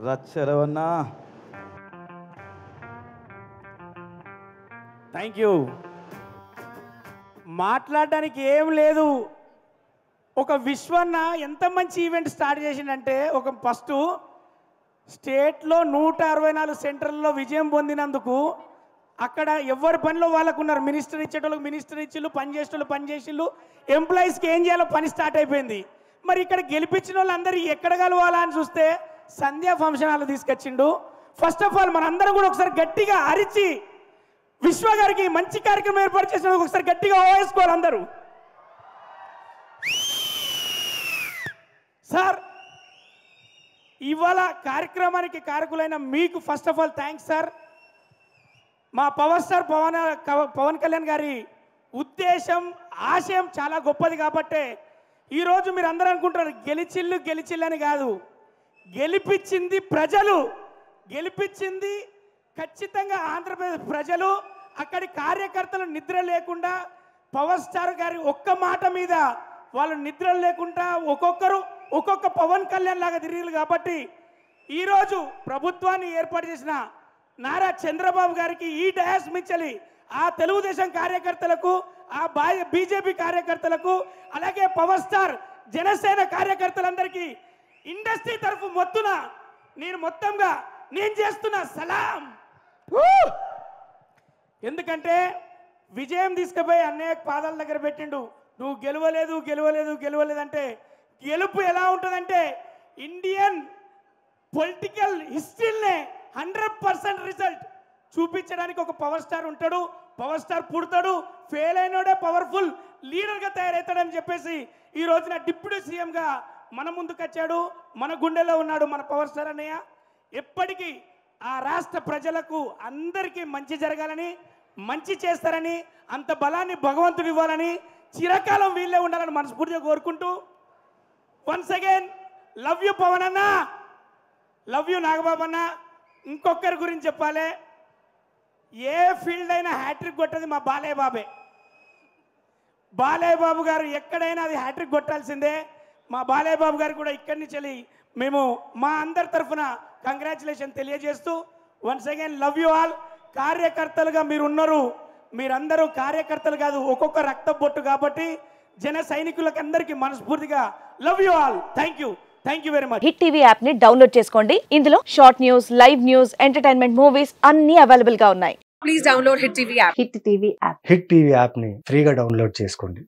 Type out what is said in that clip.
రచ్చరవన్నా thank you. మాట్లాడడానికి ఏం లేదు. ఒక విశ్వన్న ఎంత మంచి ఈవెంట్ స్టార్ట్ చేసిందంటే, ఒక ఫస్ట్ స్టేట్లో 164 సెంటర్లలో విజయం పొందినందుకు అక్కడ ఎవరి పనిలో వాళ్ళకు ఉన్నారు. మినిస్టర్ ఇచ్చేటోళ్ళకి మినిస్టర్ ఇచ్చిళ్ళు, పని చేసేటోళ్ళు పని చేసిళ్ళు, ఎంప్లాయీస్కి ఏం చేయాలో పని స్టార్ట్ అయిపోయింది. మరి ఇక్కడ గెలిపించిన వాళ్ళందరూ ఎక్కడ కలవాలా అని చూస్తే సంధ్యా ఫంక్షన్ హాల్ తీసుకొచ్చిండు. ఫస్ట్ ఆఫ్ ఆల్ మనందరం కూడా ఒకసారి గట్టిగా అరిచి విశ్వ గారికి మంచి కార్యక్రమం ఏర్పాటు చేసిన ఒకసారి గట్టిగా ఓవేసుకోవాలి అందరూ. సార్, ఇవాళ కార్యక్రమానికి కారకులైన మీకు first of all thanks sir. మా పవర్ స్టార్ పవన్ కళ్యాణ్ గారి ఉద్దేశం ఆశయం చాలా గొప్పది కాబట్టే ఈరోజు మీరు అందరూ అనుకుంటారు గెలిచిల్లు అని కాదు, గెలిపించింది ప్రజలు, గెలిపించింది ఖచ్చితంగా ఆంధ్రప్రదేశ్ ప్రజలు. అక్కడి కార్యకర్తలు నిద్ర లేకుండా పవర్ స్టార్ గారి ఒక్క మాట మీద వాళ్ళు నిద్ర లేకుండా ఒక్కొక్కరు ఒక్కొక్క పవన్ కళ్యాణ్ లాగా తిరిగారు. కాబట్టి ఈరోజు ప్రభుత్వాన్ని ఏర్పాటు చేసిన నారా చంద్రబాబు గారికి ఈ డయాస్ మించలి ఆ తెలుగుదేశం కార్యకర్తలకు, ఆ బీజేపీ కార్యకర్తలకు, అలాగే పవర్ స్టార్ జనసేన కార్యకర్తలందరికీ ఇండస్ట్రీ తరఫు మొత్తున నేను చేస్తున్న సలాం. ఎందుకంటే విజయం తీసుకుపోయి అన్నయ్య పాదాల దగ్గర పెట్టిండు. నువ్వు గెలవలేదు అంటే గెలుపు ఎలా ఉంటుందంటే ఇండియన్ పొలిటికల్ హిస్టరీనే 100% రిజల్ట్ చూపించడానికి ఒక పవర్ స్టార్ ఉంటాడు. పవర్ స్టార్ పుడతాడు, ఫెయిల్ అయినోడే పవర్ఫుల్ లీడర్గా తయారవుతాడని చెప్పేసి ఈ రోజున డిప్యూటీ సీఎంగా మన ముందుకు వచ్చాడు. మన గుండెలో ఉన్నాడు మన పవర్ స్టార్ అన్నయ్య. ఎప్పటికీ ఆ రాష్ట్ర ప్రజలకు అందరికీ మంచి జరగాలని, మంచి చేస్తారని, అంత బలాన్ని భగవంతుడు ఇవ్వాలని, చిరకాలం వీళ్ళే ఉండాలని మనస్ఫూర్తిగా కోరుకుంటూ once again love you Pavan అన్న, లవ్ యూ నాగబాబు అన్న. ఇంకొకరి గురించి చెప్పాలి, ఏ ఫీల్డ్ అయినా హ్యాట్రిక్ కొట్టేది మా బాలయ్య బాబే. బాలయ్య బాబు గారు ఎక్కడైనా అది హ్యాట్రిక్ కొట్టాల్సిందే. మా బాలయ్య బాబు గారు కూడా ఇక్కడి నుంచి మేము మా అందరి తరఫున కంగ్రాచులేషన్ తెలియజేస్తూ once again love you all. కార్యకర్తలుగా మీరు ఉన్నారు, మీరందరూ కార్యకర్తలు కాదు, ఒక్కొక్క రక్త బొట్టు. కాబట్టి జన సైనికులకు అందరికీ మనస్ఫూర్తిగా love you all. Thank you very much. Hit TV app ని డౌన్లోడ్ చేసుకోండి. ఇందులో short news, live news, entertainment movies అన్ని అవైలబుల్ గా ఉన్నాయి. Please download hit TV app. Hit TV app ని ఫ్రీగా డౌన్లోడ్ చేసుకోండి.